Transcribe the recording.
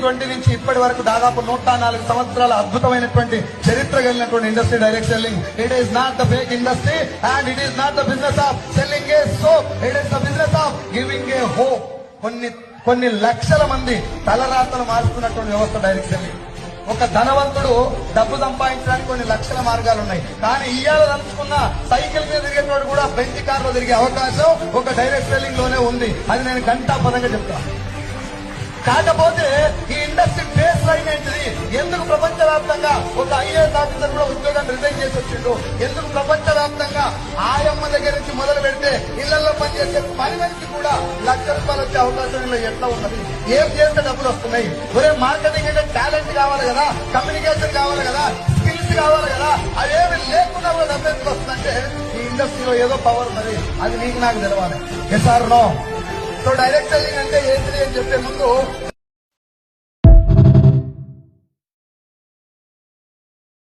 1920 నుంచి ఇప్పటి వరకు దాదాపు 104 సంవత్సరాల అద్భుతమైనటువంటి చరిత్ర కలిగినటువంటి industry direct selling. It is not the fake industry and it is not the business of selling A soap, it is the business of giving a hope. కొన్ని లక్షల మంది తలరాతలు మారుస్తున్నటువంటి వ్యవస్థ డైరెక్ట్ సెల్లింగ్. ఒక ధనవంతుడు డబ్బు సంపాదించడానికి కొన్ని లక్షల మార్గాలు ఉన్నాయి, కానీ ఇయ్యాల తలుచుకున్న సైకిల్ మీద తిరిగేటోడు కూడా బెంచ్ కార్ లో తిరిగే అవకాశం ఒక డైరెక్ట్ సెల్లింగ్ లోనే ఉంది. అది నేను ఘంటాపదంగా చెప్తాను. కాకపోతే ఈ ఇండస్ట్రీ బేస్ లైన్ ఏంటిది? ఎందుకు ప్రపంచవ్యాప్తంగా ఒక ఐఏఎస్ ఆఫీసర్ కూడా ఉద్యోగాన్ని రిజైన్ చేసి వచ్చిండు? ఎందుకు ప్రపంచవ్యాప్తంగా ఆయమ్మ దగ్గర నుంచి మొదలు పెడితే ఇళ్లలో పనిచేసే పని మనిషి కూడా ₹1,00,000 వచ్చే అవకాశం ఎట్లా ఉన్నది? ఏం చేస్తే డబ్బులు వస్తున్నాయి? ఒరే మార్కెటింగ్ అంటే టాలెంట్ కావాలి కదా, కమ్యూనికేషన్ కావాలి కదా, స్కిల్స్ కావాలి కదా, అవేమి లేకుండా కూడా డబ్బు ఎందుకు వస్తుందంటే ఈ ఇండస్ట్రీలో ఏదో పవర్ ఉన్నది. అది నీకు నాకు తెలవాలి. Yes or no? So direct selling అంటే ఏంటి అని చెప్పే ముందు